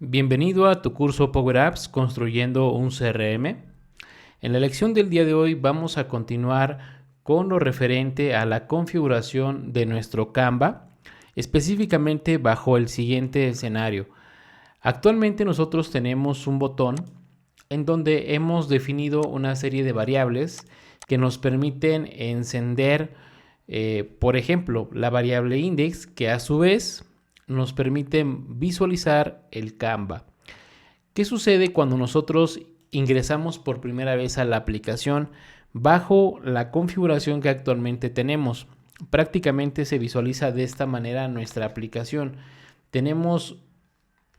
Bienvenido a tu curso Power Apps construyendo un CRM. En la lección del día de hoy vamos a continuar con lo referente a la configuración de nuestro Canva, específicamente bajo el siguiente escenario. Actualmente nosotros tenemos un botón en donde hemos definido una serie de variables que nos permiten encender, por ejemplo, la variable index, que a su vez nos permite visualizar el Canva. ¿Qué sucede cuando nosotros ingresamos por primera vez a la aplicación bajo la configuración que actualmente tenemos? Prácticamente se visualiza de esta manera nuestra aplicación. Tenemos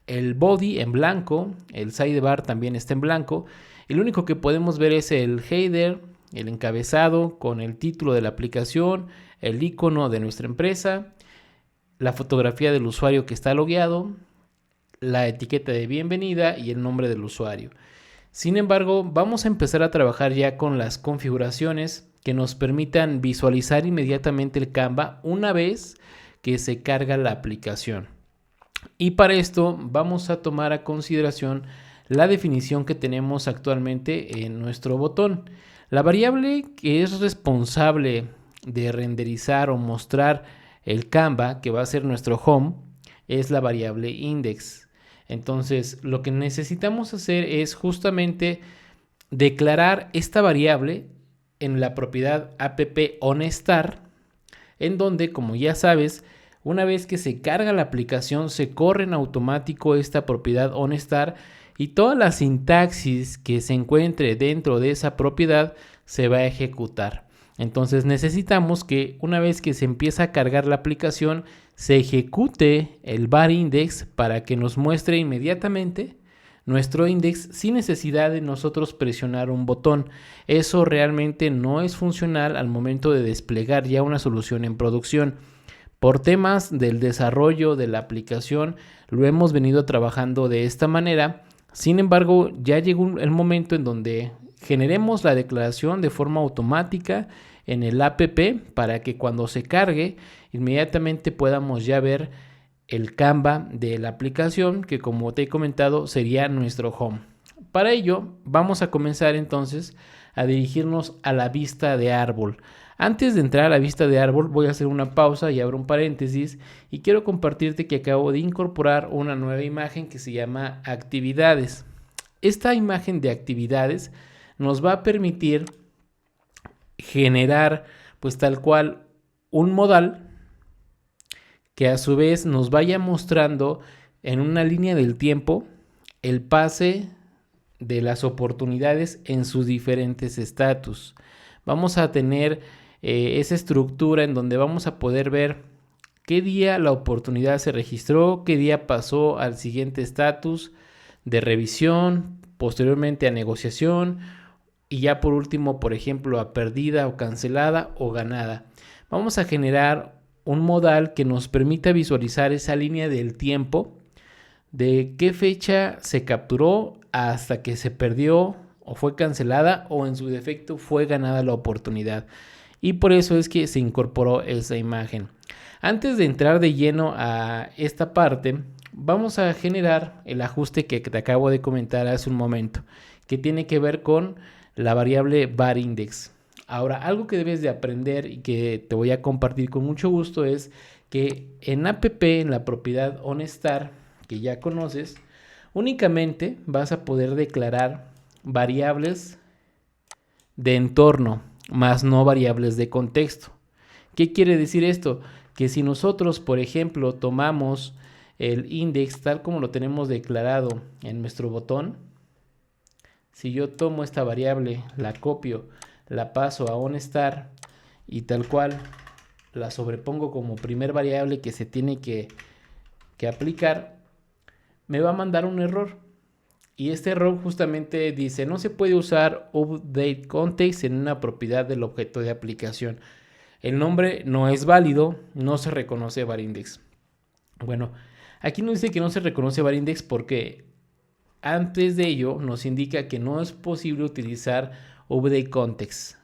el body en blanco, el sidebar también está en blanco, y lo único que podemos ver es el header, el encabezado con el título de la aplicación, el icono de nuestra empresa, la fotografía del usuario que está logueado, la etiqueta de bienvenida y el nombre del usuario. Sin embargo, vamos a empezar a trabajar ya con las configuraciones que nos permitan visualizar inmediatamente el Canva una vez que se carga la aplicación. Y para esto vamos a tomar a consideración la definición que tenemos actualmente en nuestro botón. La variable que es responsable de renderizar o mostrar el Canva, que va a ser nuestro home, es la variable index. Entonces, lo que necesitamos hacer es justamente declarar esta variable en la propiedad app onStar, en donde, como ya sabes, una vez que se carga la aplicación, se corre en automático esta propiedad onStar y toda la sintaxis que se encuentre dentro de esa propiedad se va a ejecutar. Entonces necesitamos que una vez que se empieza a cargar la aplicación, se ejecute el var index para que nos muestre inmediatamente nuestro index sin necesidad de nosotros presionar un botón. Eso realmente no es funcional al momento de desplegar ya una solución en producción. Por temas del desarrollo de la aplicación lo hemos venido trabajando de esta manera. Sin embargo, ya llegó el momento en donde generemos la declaración de forma automática en el app para que cuando se cargue inmediatamente podamos ya ver el Canva de la aplicación, que como te he comentado sería nuestro home. Para ello vamos a comenzar entonces a dirigirnos a la vista de árbol. Antes de entrar a la vista de árbol voy a hacer una pausa y abro un paréntesis y quiero compartirte que acabo de incorporar una nueva imagen que se llama actividades. Esta imagen de actividades nos va a permitir generar pues tal cual un modal que a su vez nos vaya mostrando en una línea del tiempo el pase de las oportunidades en sus diferentes estatus. Vamos a tener esa estructura en donde vamos a poder ver qué día la oportunidad se registró, qué día pasó al siguiente estatus de revisión, posteriormente a negociación y ya por último, por ejemplo, a perdida o cancelada o ganada. Vamos a generar un modal que nos permita visualizar esa línea del tiempo de qué fecha se capturó hasta que se perdió o fue cancelada o en su defecto fue ganada la oportunidad. Y por eso es que se incorporó esa imagen. Antes de entrar de lleno a esta parte, vamos a generar el ajuste que te acabo de comentar hace un momento, que tiene que ver con la variable var index. Ahora, algo que debes de aprender y que te voy a compartir con mucho gusto es que en app, en la propiedad onStar, que ya conoces, únicamente vas a poder declarar variables de entorno, más no variables de contexto. ¿Qué quiere decir esto? Que si nosotros, por ejemplo, tomamos el index tal como lo tenemos declarado en nuestro botón, si yo tomo esta variable, la copio, la paso a onStar y tal cual la sobrepongo como primer variable que se tiene que aplicar, me va a mandar un error. Y este error justamente dice, no se puede usar update context en una propiedad del objeto de aplicación. El nombre no es válido, no se reconoce var index. Bueno, aquí nos dice que no se reconoce var index porque antes de ello nos indica que no es posible utilizar update context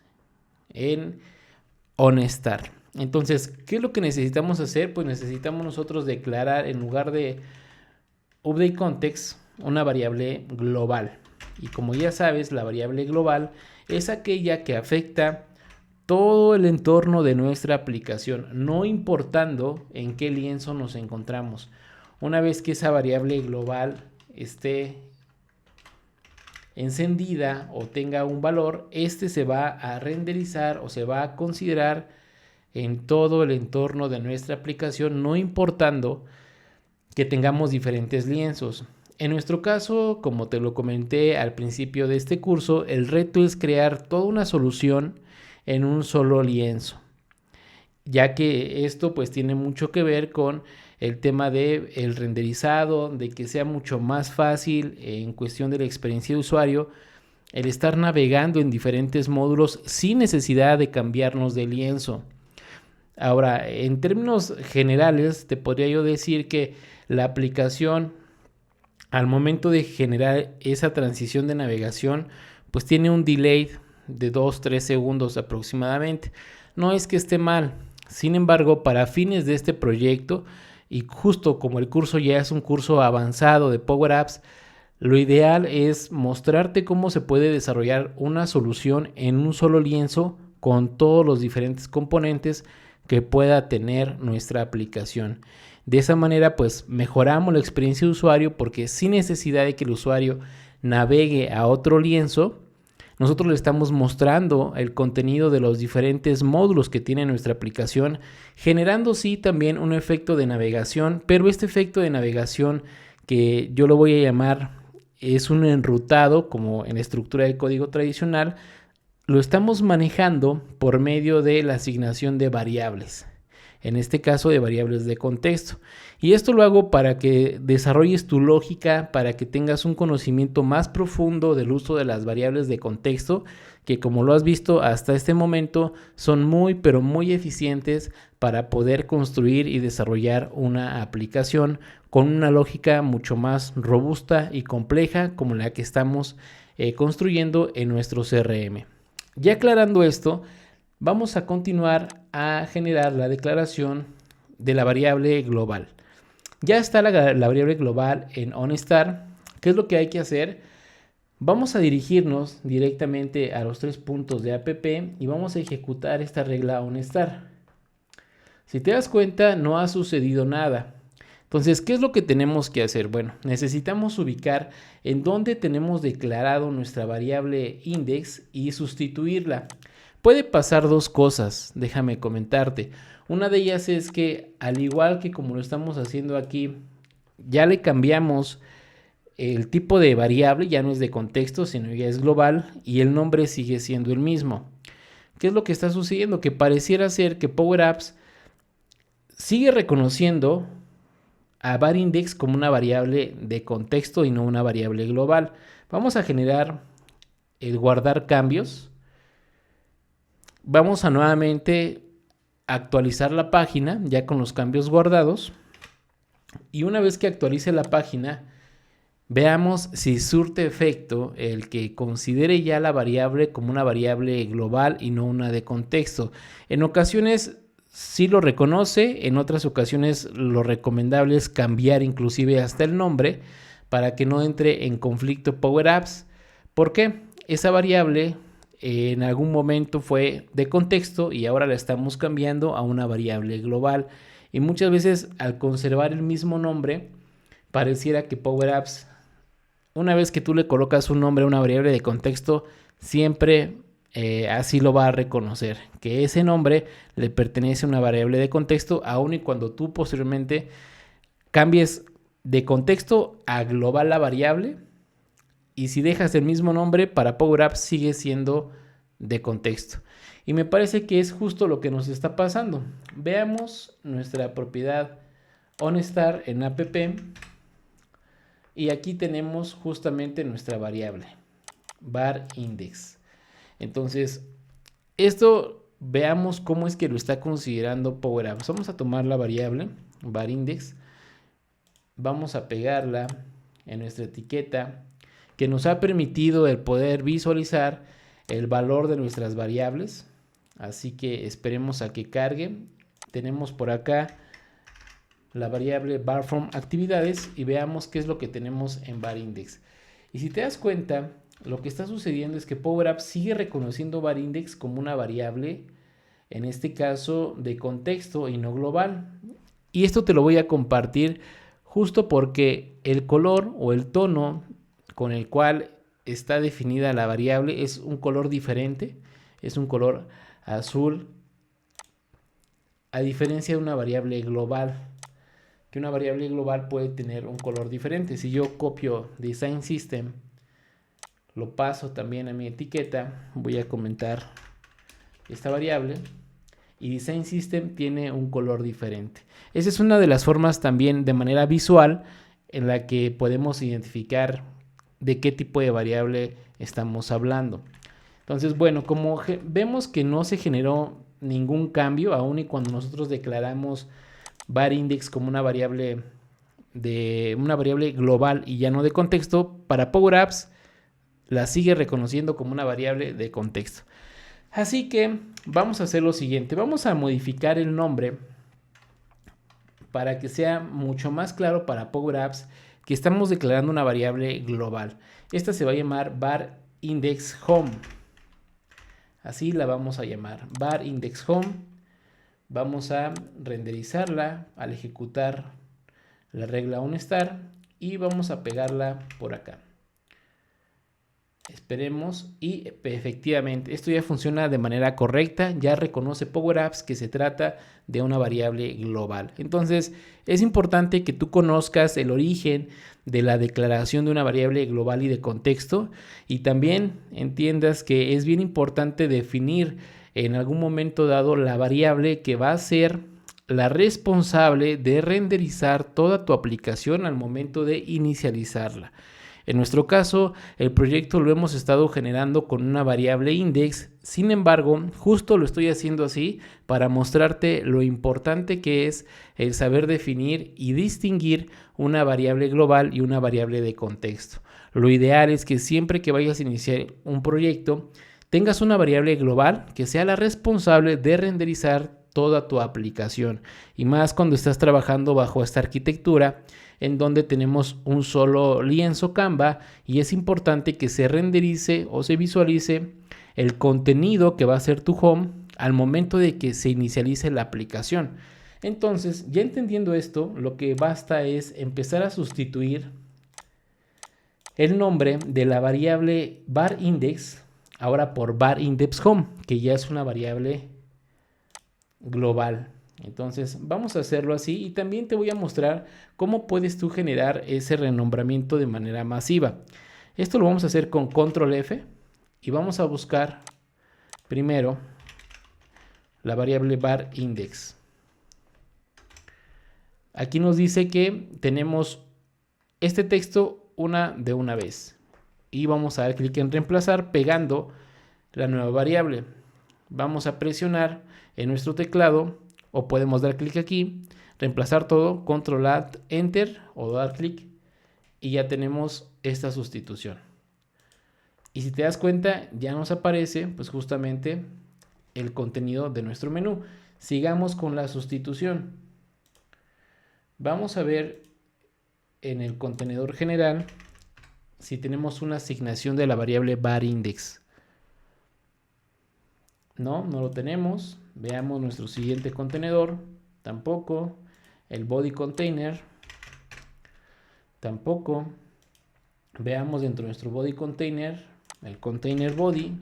en onStar. Entonces, ¿qué es lo que necesitamos hacer? Pues necesitamos nosotros declarar, en lugar de update context una variable global. Y como ya sabes, la variable global es aquella que afecta todo el entorno de nuestra aplicación, no importando en qué lienzo nos encontramos. Una vez que esa variable global esté encendida o tenga un valor, este se va a renderizar o se va a considerar en todo el entorno de nuestra aplicación, no importando que tengamos diferentes lienzos. En nuestro caso, como te lo comenté al principio de este curso, el reto es crear toda una solución en un solo lienzo, ya que esto pues tiene mucho que ver con el tema de el renderizado, de que sea mucho más fácil en cuestión de la experiencia de usuario el estar navegando en diferentes módulos sin necesidad de cambiarnos de lienzo. Ahora, en términos generales, te podría yo decir que la aplicación, al momento de generar esa transición de navegación, pues tiene un delay de 2-3 segundos aproximadamente. No es que esté mal, sin embargo, para fines de este proyecto, y justo como el curso ya es un curso avanzado de Power Apps, lo ideal es mostrarte cómo se puede desarrollar una solución en un solo lienzo con todos los diferentes componentes que pueda tener nuestra aplicación. De esa manera pues mejoramos la experiencia de usuario, porque sin necesidad de que el usuario navegue a otro lienzo, nosotros le estamos mostrando el contenido de los diferentes módulos que tiene nuestra aplicación, generando sí también un efecto de navegación, pero este efecto de navegación, que yo lo voy a llamar, es un enrutado como en la estructura de código tradicional, lo estamos manejando por medio de la asignación de variables, en este caso de variables de contexto. Y esto lo hago para que desarrolles tu lógica, para que tengas un conocimiento más profundo del uso de las variables de contexto, que como lo has visto hasta este momento son muy pero muy eficientes para poder construir y desarrollar una aplicación con una lógica mucho más robusta y compleja como la que estamos construyendo en nuestro CRM. Ya aclarando esto, vamos a continuar a generar la declaración de la variable global. Ya está la variable global en OnStar. ¿Qué es lo que hay que hacer? Vamos a dirigirnos directamente a los 3 puntos de app y vamos a ejecutar esta regla OnStar. Si te das cuenta, no ha sucedido nada. Entonces, ¿qué es lo que tenemos que hacer? Bueno, necesitamos ubicar en dónde tenemos declarado nuestra variable index y sustituirla. Puede pasar dos cosas, déjame comentarte. Una de ellas es que, al igual que como lo estamos haciendo aquí, ya le cambiamos el tipo de variable, ya no es de contexto, sino ya es global, y el nombre sigue siendo el mismo. ¿Qué es lo que está sucediendo? Que pareciera ser que Power Apps sigue reconociendo a varIndex como una variable de contexto y no una variable global. Vamos a generar el guardar cambios. Vamos a nuevamente actualizar la página ya con los cambios guardados. Y una vez que actualice la página, veamos si surte efecto el que considere ya la variable como una variable global y no una de contexto. En ocasiones sí lo reconoce, en otras ocasiones lo recomendable es cambiar inclusive hasta el nombre para que no entre en conflicto Power Apps. ¿Por qué? Esa variable en algún momento fue de contexto y ahora la estamos cambiando a una variable global. Y muchas veces al conservar el mismo nombre, pareciera que Power Apps, una vez que tú le colocas un nombre a una variable de contexto, siempre así lo va a reconocer, que ese nombre le pertenece a una variable de contexto, aun y cuando tú posteriormente cambies de contexto a global la variable. Y si dejas el mismo nombre, para Power Apps sigue siendo de contexto. Y me parece que es justo lo que nos está pasando. Veamos nuestra propiedad OnStar en app. Y aquí tenemos justamente nuestra variable varIndex. Entonces, esto veamos cómo es que lo está considerando Power Apps. Vamos a tomar la variable varIndex. Vamos a pegarla en nuestra etiqueta que nos ha permitido el poder visualizar el valor de nuestras variables. Así que esperemos a que cargue. Tenemos por acá la variable var from actividades y veamos qué es lo que tenemos en var index. Y si te das cuenta, lo que está sucediendo es que Power Apps sigue reconociendo var index como una variable, en este caso de contexto y no global. Y esto te lo voy a compartir justo porque el color o el tono con el cual está definida la variable es un color diferente, es un color azul, a diferencia de una variable global, que una variable global puede tener un color diferente. Si yo copio Design System, lo paso también a mi etiqueta, voy a comentar esta variable y Design System tiene un color diferente. Esa es una de las formas también de manera visual en la que podemos identificar de qué tipo de variable estamos hablando. Entonces, bueno, como vemos que no se generó ningún cambio, aun y cuando nosotros declaramos var index como una variable global y ya no de contexto, para Power Apps la sigue reconociendo como una variable de contexto. Así que vamos a hacer lo siguiente, vamos a modificar el nombre para que sea mucho más claro para Power Apps que estamos declarando una variable global. Esta se va a llamar var index home. Así la vamos a llamar, var index home. Vamos a renderizarla al ejecutar la regla onStar y vamos a pegarla por acá. Esperemos y efectivamente esto ya funciona de manera correcta, ya reconoce Power Apps que se trata de una variable global. Entonces es importante que tú conozcas el origen de la declaración de una variable global y de contexto y también entiendas que es bien importante definir en algún momento dado la variable que va a ser la responsable de renderizar toda tu aplicación al momento de inicializarla. En nuestro caso, el proyecto lo hemos estado generando con una variable index, sin embargo, justo lo estoy haciendo así para mostrarte lo importante que es el saber definir y distinguir una variable global y una variable de contexto. Lo ideal es que siempre que vayas a iniciar un proyecto, tengas una variable global que sea la responsable de renderizar toda tu aplicación, y más cuando estás trabajando bajo esta arquitectura en donde tenemos un solo lienzo Canva y es importante que se renderice o se visualice el contenido que va a ser tu home al momento de que se inicialice la aplicación. Entonces, ya entendiendo esto, lo que basta es empezar a sustituir el nombre de la variable var index ahora por var index home, que ya es una variable global. Entonces vamos a hacerlo así y también te voy a mostrar cómo puedes tú generar ese renombramiento de manera masiva. Esto lo vamos a hacer con control F y vamos a buscar primero la variable var index. Aquí nos dice que tenemos este texto una vez y vamos a dar clic en reemplazar pegando la nueva variable. Vamos a presionar en nuestro teclado o podemos dar clic aquí, reemplazar todo, control alt enter o dar clic y ya tenemos esta sustitución. Y si te das cuenta ya nos aparece pues justamente el contenido de nuestro menú. Sigamos con la sustitución. Vamos a ver en el contenedor general si tenemos una asignación de la variable var index. No lo tenemos. Veamos nuestro siguiente contenedor. Tampoco. El body container. Tampoco. Veamos dentro de nuestro body container el container body.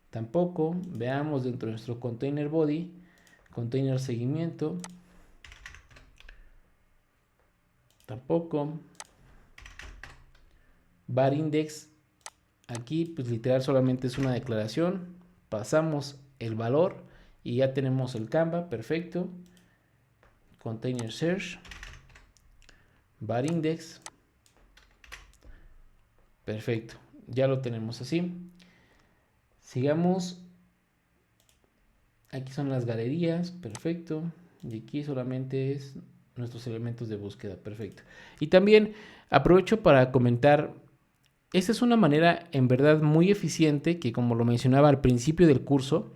Tampoco. Veamos dentro de nuestro container body container seguimiento. Tampoco. Var index. Aquí pues literal solamente es una declaración. Pasamos el valor y ya tenemos el Canva, perfecto. Container search, var index, perfecto, ya lo tenemos así. Sigamos, aquí son las galerías, perfecto, y aquí solamente es nuestros elementos de búsqueda, perfecto. Y también aprovecho para comentar, esta es una manera en verdad muy eficiente que, como lo mencionaba al principio del curso,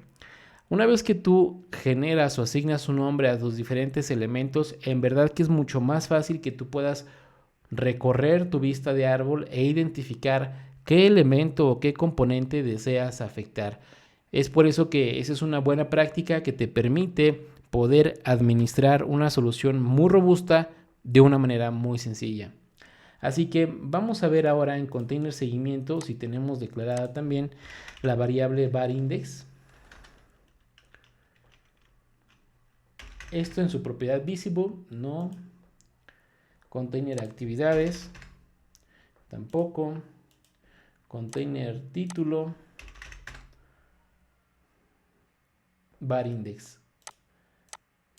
Una vez que tú generas o asignas un nombre a tus diferentes elementos, en verdad que es mucho más fácil que tú puedas recorrer tu vista de árbol e identificar qué elemento o qué componente deseas afectar. Es por eso que esa es una buena práctica que te permite poder administrar una solución muy robusta de una manera muy sencilla. Así que vamos a ver ahora en container seguimiento si tenemos declarada también la variable varIndex. Esto en su propiedad visible, no. Container actividades, tampoco. Container título, varIndex.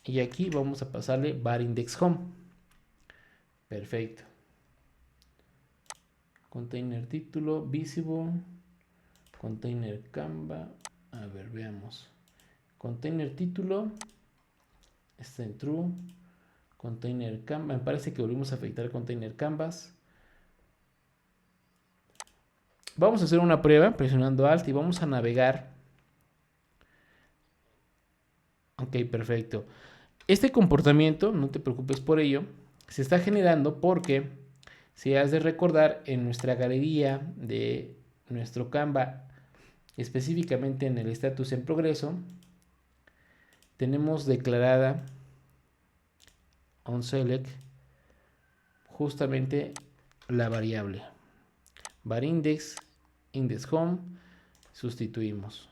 Y aquí vamos a pasarle varIndex home. Perfecto. Container título, visible. Container Canva. A ver, veamos. Container título. Está en true. Container Canva. Me parece que volvimos a afectar container canvas. Vamos a hacer una prueba presionando Alt y vamos a navegar. Ok, perfecto. Este comportamiento, no te preocupes por ello, se está generando porque, si has de recordar, en nuestra galería de nuestro Canva, específicamente en el status en progreso, tenemos declarada onSelect justamente la variable varIndex, indexHome, sustituimos.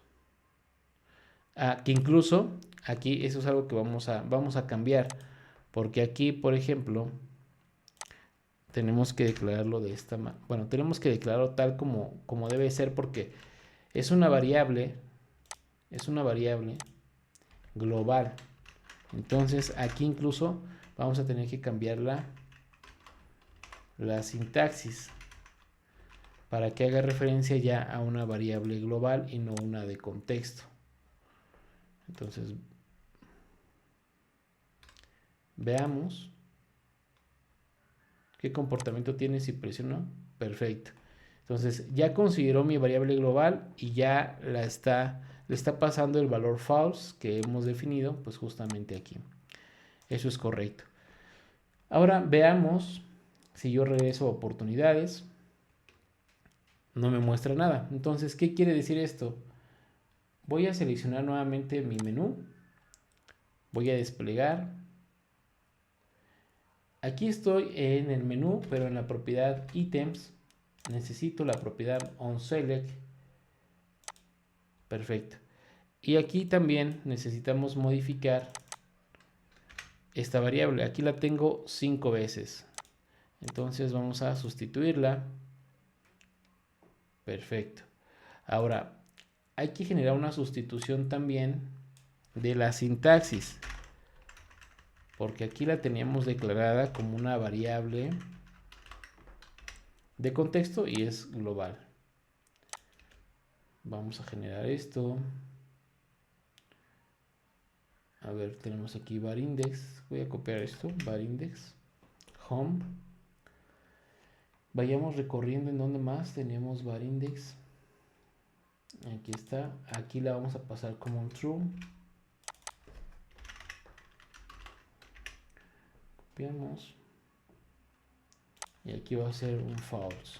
Que incluso aquí eso es algo que vamos a cambiar, porque aquí, por ejemplo, tenemos que declararlo de esta manera. Bueno, tenemos que declararlo tal como debe ser, porque es una variable global. Entonces aquí incluso vamos a tener que cambiar la sintaxis para que haga referencia ya a una variable global y no una de contexto. Entonces veamos qué comportamiento tiene si presiono. Perfecto. Entonces ya consideró mi variable global y ya le está pasando el valor false que hemos definido, pues justamente aquí. Eso es correcto. Ahora veamos si yo regreso a oportunidades. No me muestra nada. Entonces, ¿qué quiere decir esto? Voy a seleccionar nuevamente mi menú. Voy a desplegar. Aquí estoy en el menú, pero en la propiedad ítems necesito la propiedad onSelect. Perfecto. Y aquí también necesitamos modificar esta variable. Aquí la tengo 5 veces. Entonces vamos a sustituirla. Perfecto. Ahora, hay que generar una sustitución también de la sintaxis, porque aquí la teníamos declarada como una variable de contexto y es global. Vamos a generar esto. A ver, tenemos aquí varIndex. Voy a copiar esto, varIndex home. Vayamos recorriendo en donde más teníamos varIndex. Aquí está. Aquí la vamos a pasar como un true. Copiamos. Y aquí va a ser un false.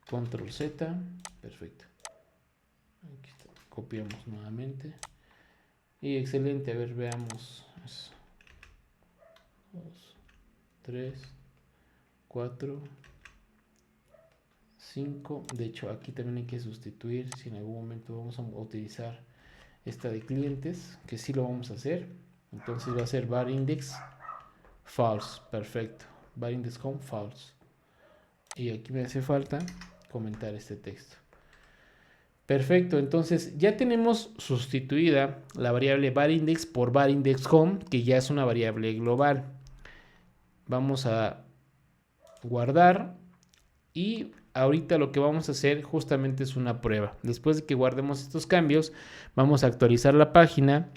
Control Z. Perfecto. Aquí está. Copiamos nuevamente. Y excelente. A ver, veamos. 2, 3, 4, 5. De hecho, aquí también hay que sustituir si en algún momento vamos a utilizar esta de clientes, que sí lo vamos a hacer. Entonces va a ser varIndex false. Perfecto. varIndex home false. Y aquí me hace falta comentar este texto. Perfecto, entonces ya tenemos sustituida la variable varIndex por varIndex home, que ya es una variable global. Vamos a guardar y ahorita lo que vamos a hacer justamente es una prueba. Después de que guardemos estos cambios, vamos a actualizar la página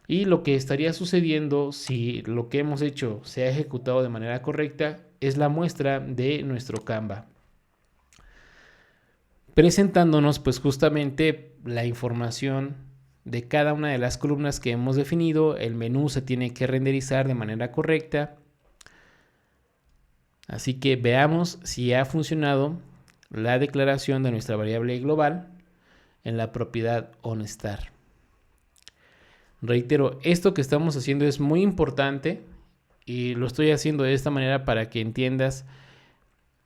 y lo que estaría sucediendo si lo que hemos hecho se ha ejecutado de manera correcta es la muestra de nuestro Canva, presentándonos pues justamente la información de cada una de las columnas que hemos definido. El menú se tiene que renderizar de manera correcta. Así que veamos si ha funcionado la declaración de nuestra variable global en la propiedad onStar. Reitero, esto que estamos haciendo es muy importante y lo estoy haciendo de esta manera para que entiendas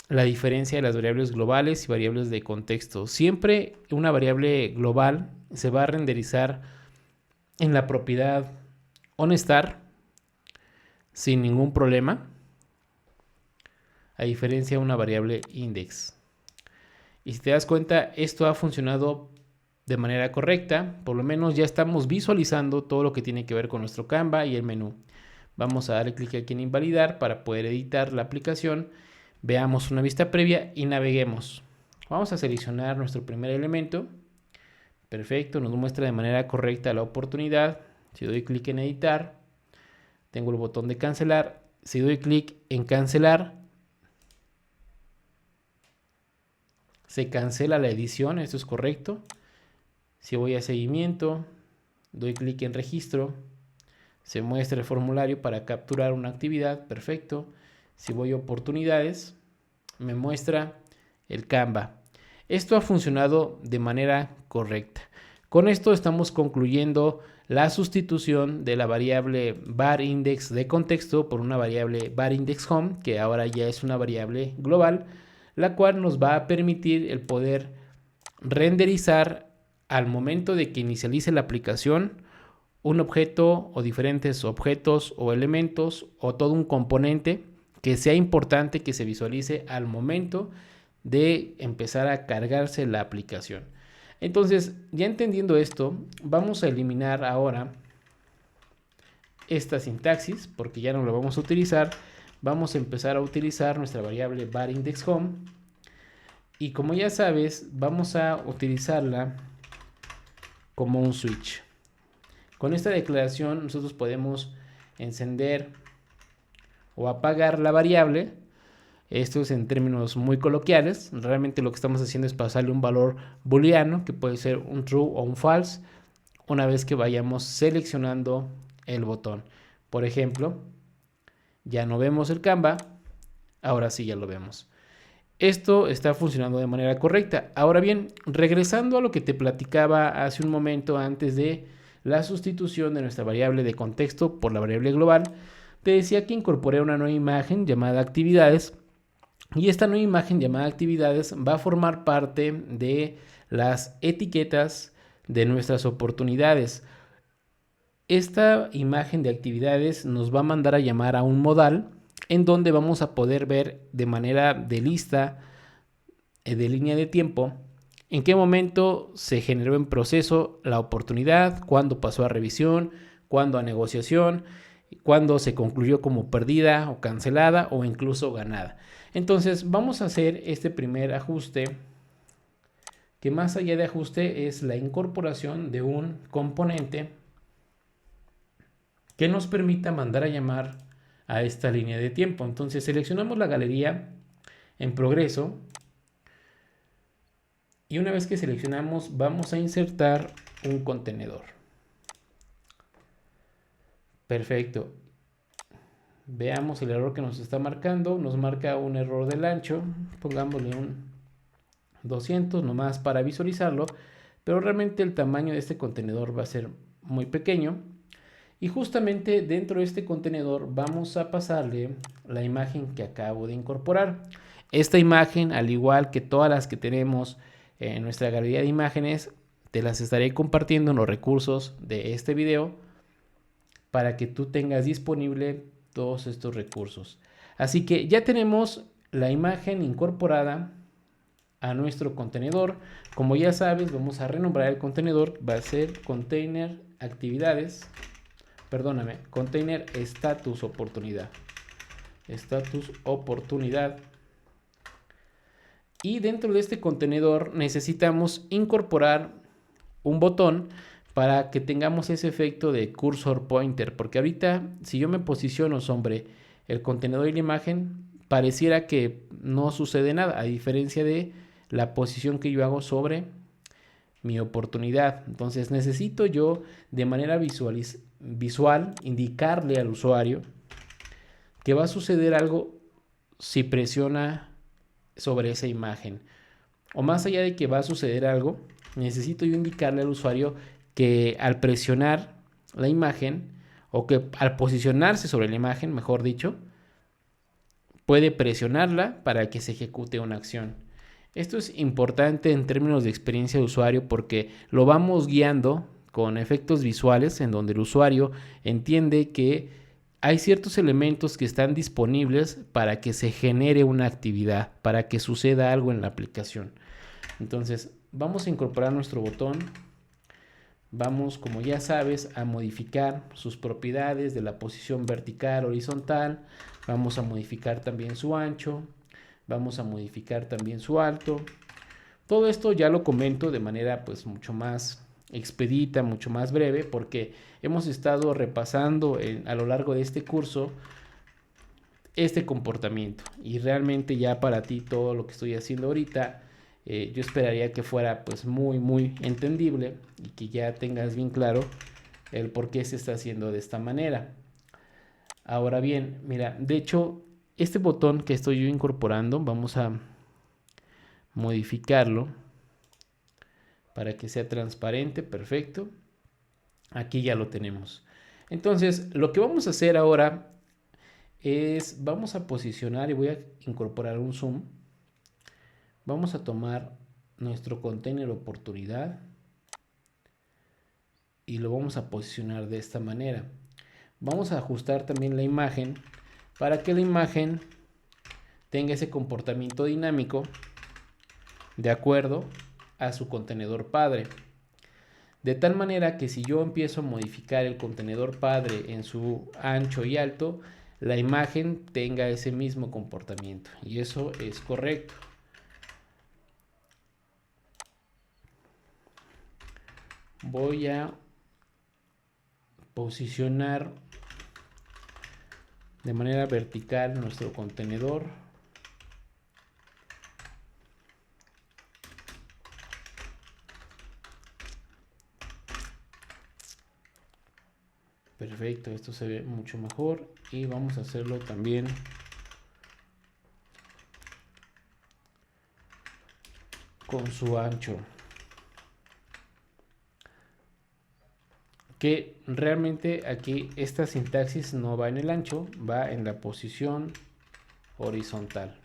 la diferencia de las variables globales y variables de contexto. Siempre una variable global se va a renderizar en la propiedad onStar sin ningún problema, a diferencia de una variable index. Y si te das cuenta, esto ha funcionado de manera correcta. Por lo menos ya estamos visualizando todo lo que tiene que ver con nuestro Canva y el menú. Vamos a darle clic aquí en invalidar para poder editar la aplicación. Veamos una vista previa y naveguemos. Vamos a seleccionar nuestro primer elemento. Perfecto, nos muestra de manera correcta la oportunidad. Si doy clic en editar, tengo el botón de cancelar. Si doy clic en cancelar, se cancela la edición, esto es correcto. Si voy a seguimiento, doy clic en registro, se muestra el formulario para capturar una actividad, perfecto. Si voy a oportunidades, me muestra el Canva. Esto ha funcionado de manera correcta. Con esto estamos concluyendo la sustitución de la variable varIndex de contexto por una variable varIndexHome, que ahora ya es una variable global, la cual nos va a permitir el poder renderizar al momento de que inicialice la aplicación un objeto o diferentes objetos o elementos o todo un componente que sea importante que se visualice al momento de empezar a cargarse la aplicación. Entonces, ya entendiendo esto, vamos a eliminar ahora esta sintaxis porque ya no la vamos a utilizar. Vamos a empezar a utilizar nuestra variable varIndexHome y como ya sabes, vamos a utilizarla como un switch. Con esta declaración nosotros podemos encender o apagar la variable. Esto es en términos muy coloquiales. Realmente lo que estamos haciendo es pasarle un valor booleano que puede ser un true o un false una vez que vayamos seleccionando el botón. Por ejemplo, ya no vemos el Canva, ahora sí ya lo vemos. Esto está funcionando de manera correcta. Ahora bien, regresando a lo que te platicaba hace un momento antes de la sustitución de nuestra variable de contexto por la variable global, te decía que incorporé una nueva imagen llamada actividades y esta nueva imagen llamada actividades va a formar parte de las etiquetas de nuestras oportunidades. Esta imagen de actividades nos va a mandar a llamar a un modal en donde vamos a poder ver de manera de lista, de línea de tiempo, en qué momento se generó en proceso la oportunidad, cuándo pasó a revisión, cuándo a negociación, cuándo se concluyó como perdida o cancelada o incluso ganada. Entonces vamos a hacer este primer ajuste, que más allá de ajuste es la incorporación de un componente que nos permita mandar a llamar a esta línea de tiempo. Entonces seleccionamos la galería en progreso y una vez que seleccionamos vamos a insertar un contenedor. Perfecto. Veamos el error que nos está marcando. Nos marca un error del ancho. Pongámosle un 200 nomás para visualizarlo, pero realmente el tamaño de este contenedor va a ser muy pequeño. Y justamente dentro de este contenedor vamos a pasarle la imagen que acabo de incorporar. Esta imagen, al igual que todas las que tenemos en nuestra galería de imágenes, te las estaré compartiendo en los recursos de este video para que tú tengas disponible todos estos recursos. Así que ya tenemos la imagen incorporada a nuestro contenedor. Como ya sabes, vamos a renombrar el contenedor. Va a ser container actividades. Perdóname, container status oportunidad. Status oportunidad. Y dentro de este contenedor necesitamos incorporar un botón para que tengamos ese efecto de cursor pointer. Porque ahorita, si yo me posiciono sobre el contenedor y la imagen, pareciera que no sucede nada, a diferencia de la posición que yo hago sobre mi oportunidad. Entonces necesito yo de manera visual indicarle al usuario que va a suceder algo si presiona sobre esa imagen. O más allá de que va a suceder algo, necesito yo indicarle al usuario que al presionar la imagen, o que al posicionarse sobre la imagen, mejor dicho, puede presionarla para que se ejecute una acción. Esto es importante en términos de experiencia de usuario porque lo vamos guiando con efectos visuales en donde el usuario entiende que hay ciertos elementos que están disponibles para que se genere una actividad, para que suceda algo en la aplicación. Entonces, vamos a incorporar nuestro botón. Vamos, como ya sabes, a modificar sus propiedades de la posición vertical, horizontal. Vamos a modificar también su ancho. Vamos a modificar también su alto. Todo esto ya lo comento de manera pues mucho más expedita, mucho más breve, porque hemos estado repasando a lo largo de este curso este comportamiento. Y realmente ya para ti todo lo que estoy haciendo ahorita, yo esperaría que fuera pues muy entendible y que ya tengas bien claro el por qué se está haciendo de esta manera. Ahora bien, mira, de hecho, este botón que estoy yo incorporando, vamos a modificarlo para que sea transparente, perfecto. Aquí ya lo tenemos. Entonces, lo que vamos a hacer ahora es, vamos a posicionar y voy a incorporar un zoom. Vamos a tomar nuestro container oportunidad y lo vamos a posicionar de esta manera. Vamos a ajustar también la imagen para que la imagen tenga ese comportamiento dinámico de acuerdo a su contenedor padre. De tal manera que si yo empiezo a modificar el contenedor padre en su ancho y alto, la imagen tenga ese mismo comportamiento. Y eso es correcto. Voy a posicionar de manera vertical nuestro contenedor. Perfecto, esto se ve mucho mejor y vamos a hacerlo también con su ancho, que realmente aquí esta sintaxis no va en el ancho, va en la posición horizontal.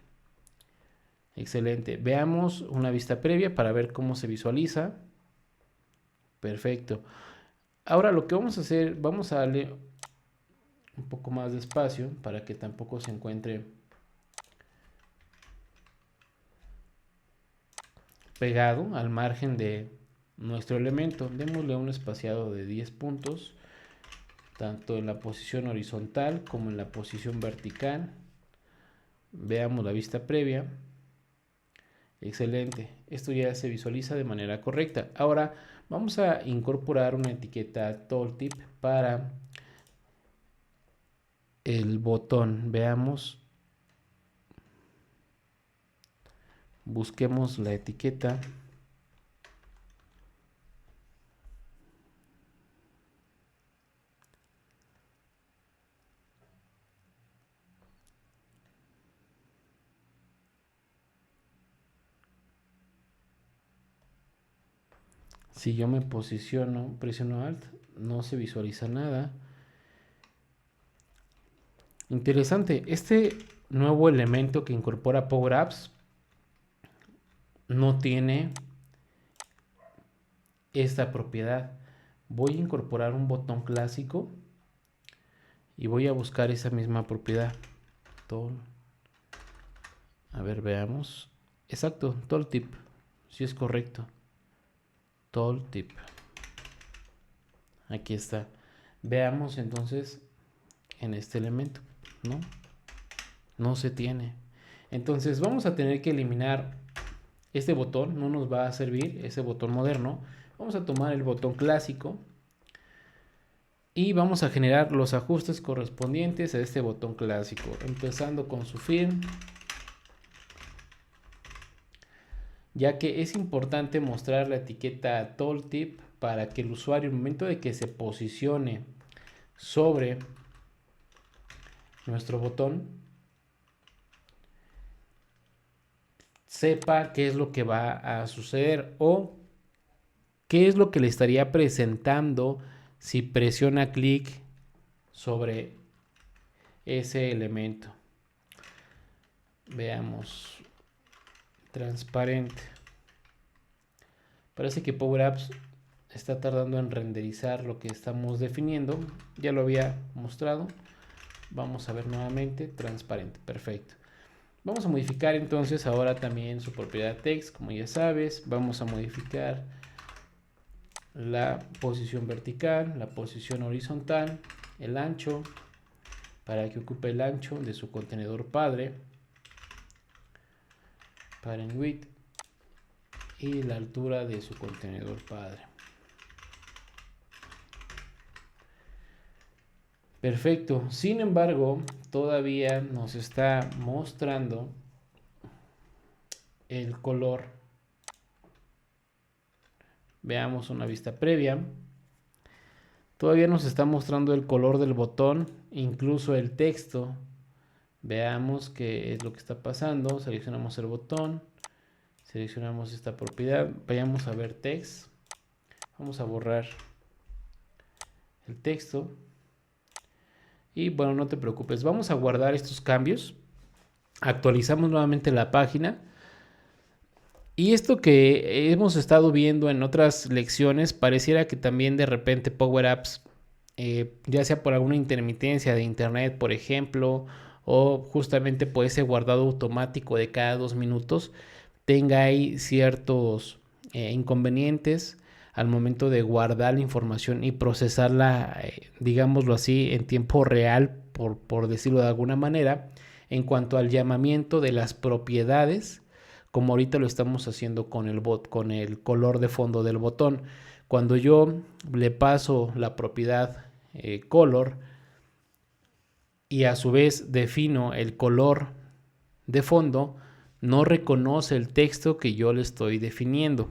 Excelente, veamos una vista previa para ver cómo se visualiza. Perfecto. Ahora lo que vamos a hacer, vamos a darle un poco más de espacio para que tampoco se encuentre pegado al margen de nuestro elemento. Démosle un espaciado de 10 puntos, tanto en la posición horizontal como en la posición vertical. Veamos la vista previa. Excelente, esto ya se visualiza de manera correcta. Ahora vamos a incorporar una etiqueta tooltip para el botón. Veamos, busquemos la etiqueta. Si yo me posiciono, presiono Alt, no se visualiza nada. Interesante, este nuevo elemento que incorpora Power Apps no tiene esta propiedad. Voy a incorporar un botón clásico y voy a buscar esa misma propiedad. A ver, veamos. Exacto, tooltip. Si es correcto. Tooltip. Aquí está. Veamos entonces en este elemento. No se tiene. Entonces vamos a tener que eliminar este botón. No nos va a servir ese botón moderno. Vamos a tomar el botón clásico. y vamos a generar los ajustes correspondientes a este botón clásico, empezando con su firm, ya que es importante mostrar la etiqueta tooltip para que el usuario, al momento de que se posicione sobre nuestro botón, sepa qué es lo que va a suceder o qué es lo que le estaría presentando si presiona clic sobre ese elemento. Veamos, transparente. Parece que Power Apps está tardando en renderizar lo que estamos definiendo. Ya lo había mostrado. Vamos a ver nuevamente, transparente, perfecto. Vamos a modificar entonces ahora también su propiedad text, como ya sabes. Vamos a modificar la posición vertical, la posición horizontal, el ancho, para que ocupe el ancho de su contenedor padre, parent width, y la altura de su contenedor padre. Perfecto. Sin embargo, todavía nos está mostrando el color. Veamos una vista previa. Todavía nos está mostrando el color del botón, incluso el texto. Veamos qué es lo que está pasando. Seleccionamos el botón. Seleccionamos esta propiedad. Vayamos a ver text. Vamos a borrar el texto. Y bueno, no te preocupes. Vamos a guardar estos cambios. Actualizamos nuevamente la página. Y esto que hemos estado viendo en otras lecciones, pareciera que también de repente Power Apps, ya sea por alguna intermitencia de internet, por ejemplo, o justamente por ese guardado automático de cada 2 minutos, tenga ahí ciertos inconvenientes al momento de guardar la información y procesarla, digámoslo así, en tiempo real, por decirlo de alguna manera, en cuanto al llamamiento de las propiedades, como ahorita lo estamos haciendo con el color de fondo del botón. Cuando yo le paso la propiedad color y a su vez defino el color de fondo, no reconoce el texto que yo le estoy definiendo.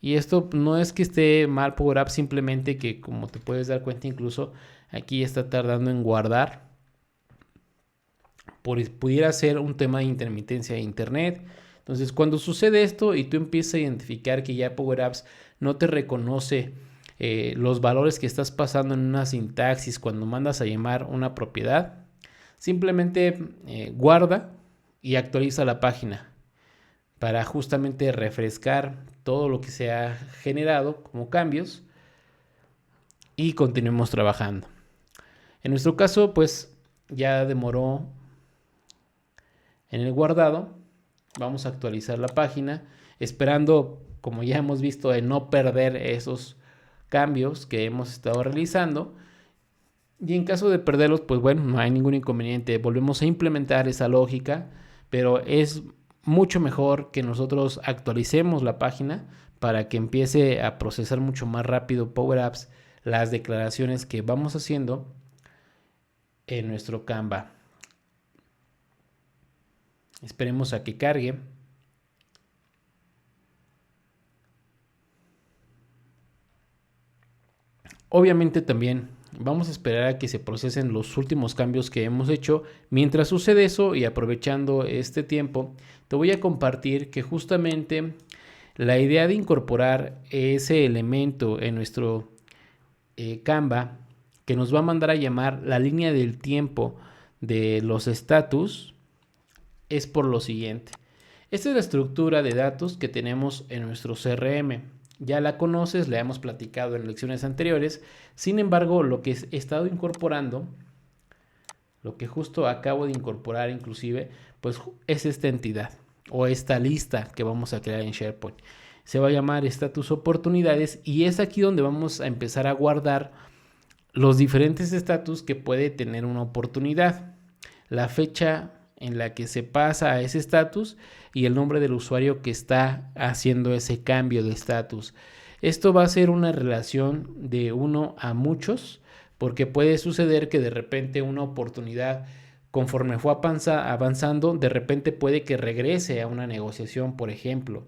Y esto no es que esté mal Power Apps, simplemente que, como te puedes dar cuenta, incluso aquí está tardando en guardar. Pudiera ser un tema de intermitencia de internet. Entonces, cuando sucede esto y tú empiezas a identificar que ya Power Apps no te reconoce los valores que estás pasando en una sintaxis cuando mandas a llamar una propiedad, simplemente guarda y actualiza la página para justamente refrescar todo lo que se ha generado como cambios y continuemos trabajando. En nuestro caso, pues ya demoró en el guardado. Vamos a actualizar la página, esperando, como ya hemos visto, de no perder esos cambios que hemos estado realizando. Y en caso de perderlos, pues bueno, no hay ningún inconveniente. Volvemos a implementar esa lógica, pero es mucho mejor que nosotros actualicemos la página para que empiece a procesar mucho más rápido Power Apps las declaraciones que vamos haciendo en nuestro Canva. Esperemos a que cargue. Obviamente también vamos a esperar a que se procesen los últimos cambios que hemos hecho. Mientras sucede eso y aprovechando este tiempo, te voy a compartir que justamente la idea de incorporar ese elemento en nuestro Canva que nos va a mandar a llamar la línea del tiempo de los status es por lo siguiente. Esta es la estructura de datos que tenemos en nuestro CRM. Ya la conoces, la hemos platicado en lecciones anteriores. Sin embargo, lo que he estado incorporando, lo que justo acabo de incorporar inclusive, pues es esta entidad o esta lista que vamos a crear en SharePoint. Se va a llamar estatus oportunidades y es aquí donde vamos a empezar a guardar los diferentes estatus que puede tener una oportunidad. La fecha en la que se pasa a ese estatus y el nombre del usuario que está haciendo ese cambio de estatus. Esto va a ser una relación de 1 a muchos porque puede suceder que de repente una oportunidad, conforme fue avanzando, de repente puede que regrese a una negociación, por ejemplo.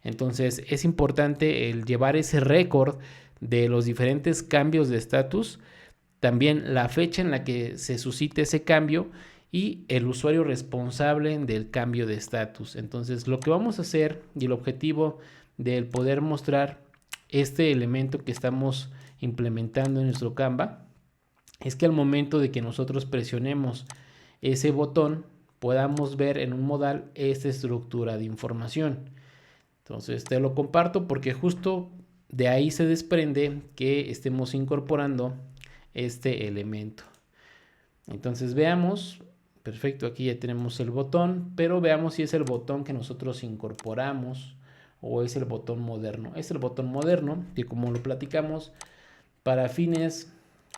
Entonces es importante el llevar ese récord de los diferentes cambios de estatus, también la fecha en la que se suscite ese cambio y el usuario responsable del cambio de estatus. Entonces lo que vamos a hacer y el objetivo del poder mostrar este elemento que estamos implementando en nuestro Canva es que al momento de que nosotros presionemos ese botón podamos ver en un modal esta estructura de información. Entonces te lo comparto porque justo de ahí se desprende que estemos incorporando este elemento. Entonces veamos, perfecto, aquí ya tenemos el botón, pero veamos si es el botón que nosotros incorporamos o es el botón moderno. Es el botón moderno que, como lo platicamos, para fines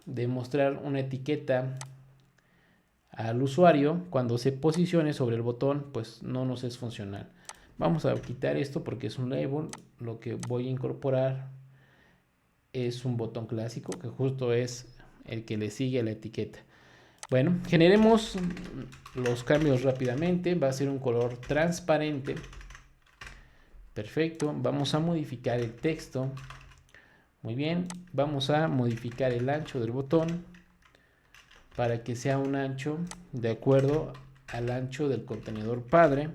de mostrar una etiqueta al usuario cuando se posicione sobre el botón, pues no nos es funcional. Vamos a quitar esto porque es un label. Lo que voy a incorporar es un botón clásico que justo es el que le sigue a la etiqueta. Bueno, generemos los cambios rápidamente. Va a ser un color transparente. Perfecto. Vamos a modificar el texto. Muy bien. Vamos a modificar el ancho del botón para que sea un ancho de acuerdo al ancho del contenedor padre.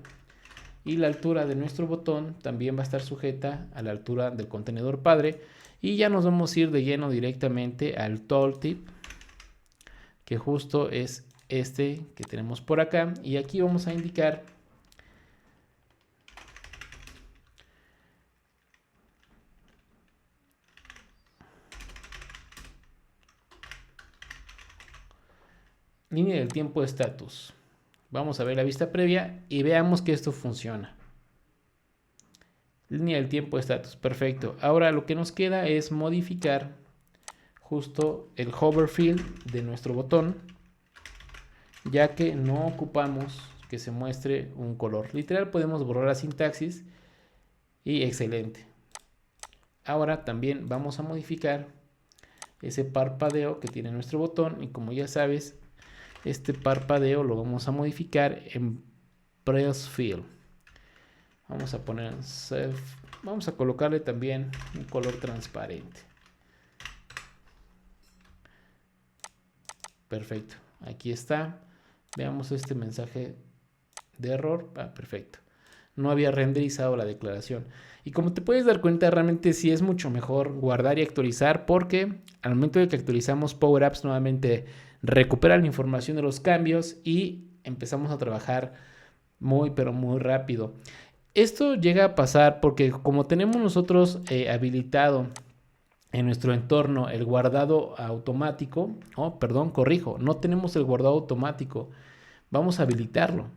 Y la altura de nuestro botón también va a estar sujeta a la altura del contenedor padre. Y ya nos vamos a ir de lleno directamente al tooltip, que justo es este que tenemos por acá. Y aquí vamos a indicar línea del tiempo de estatus. Vamos a ver la vista previa y veamos que esto funciona. Línea del tiempo de estatus, perfecto. Ahora lo que nos queda es modificar justo el hover field de nuestro botón, ya que no ocupamos que se muestre un color. Literal podemos borrar la sintaxis y excelente. Ahora también vamos a modificar ese parpadeo que tiene nuestro botón y como ya sabes, este parpadeo lo vamos a modificar en press fill. Vamos a poner vamos a colocarle también un color transparente. Perfecto, aquí está. Veamos este mensaje de error. Perfecto. No había renderizado la declaración. Y como te puedes dar cuenta, realmente sí es mucho mejor guardar y actualizar porque al momento de que actualizamos Power Apps nuevamente recupera la información de los cambios y empezamos a trabajar muy pero muy rápido. Esto llega a pasar porque como tenemos nosotros habilitado en nuestro entorno el guardado automático, corrijo, no tenemos el guardado automático, vamos a habilitarlo.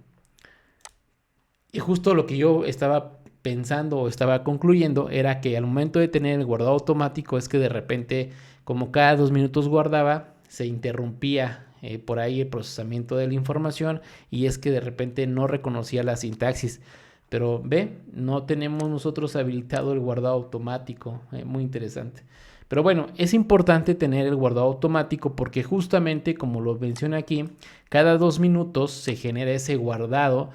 Y justo lo que yo estaba pensando o estaba concluyendo era que al momento de tener el guardado automático es que de repente, como cada 2 minutos guardaba, se interrumpía por ahí el procesamiento de la información y es que de repente no reconocía la sintaxis. Pero ve, no tenemos nosotros habilitado el guardado automático. Muy interesante. Pero bueno, es importante tener el guardado automático porque justamente como lo menciona aquí, cada 2 minutos se genera ese guardado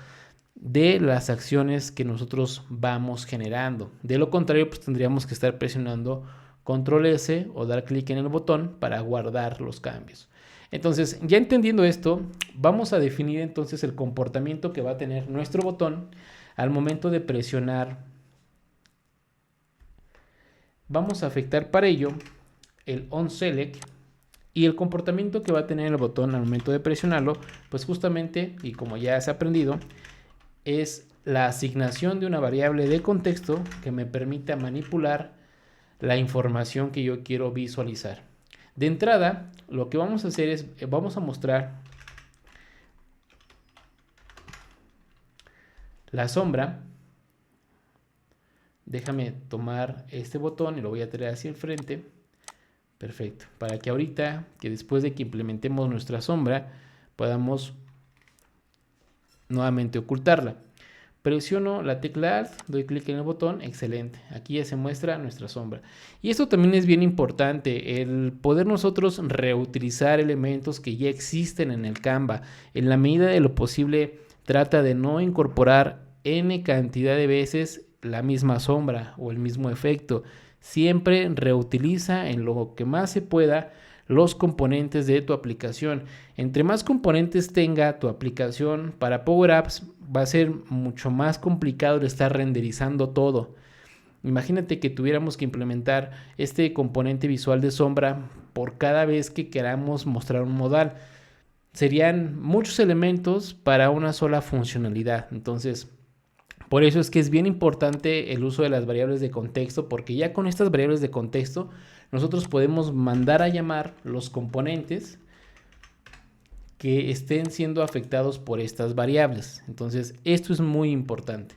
de las acciones que nosotros vamos generando. De lo contrario, pues tendríamos que estar presionando Control S o dar clic en el botón para guardar los cambios. Entonces, ya entendiendo esto, vamos a definir entonces el comportamiento que va a tener nuestro botón al momento de presionar. Vamos a afectar para ello el onSelect y el comportamiento que va a tener el botón al momento de presionarlo, pues justamente, y como ya has aprendido, es la asignación de una variable de contexto que me permita manipular la información que yo quiero visualizar. De entrada, lo que vamos a hacer es, vamos a mostrar la sombra. Déjame tomar este botón y lo voy a traer hacia el frente. Perfecto. Para que ahorita, que después de que implementemos nuestra sombra, podamos nuevamente ocultarla. Presiono la tecla Alt, doy clic en el botón, excelente. Aquí ya se muestra nuestra sombra. Y esto también es bien importante, el poder nosotros reutilizar elementos que ya existen en el Canva. En la medida de lo posible, trata de no incorporar N cantidad de veces la misma sombra o el mismo efecto. Siempre reutiliza en lo que más se pueda los componentes de tu aplicación. Entre más componentes tenga tu aplicación para Power Apps, va a ser mucho más complicado el estar renderizando todo. Imagínate que tuviéramos que implementar este componente visual de sombra por cada vez que queramos mostrar un modal. Serían muchos elementos para una sola funcionalidad. Entonces, por eso es que es bien importante el uso de las variables de contexto, porque ya con estas variables de contexto nosotros podemos mandar a llamar los componentes que estén siendo afectados por estas variables. Entonces, esto es muy importante.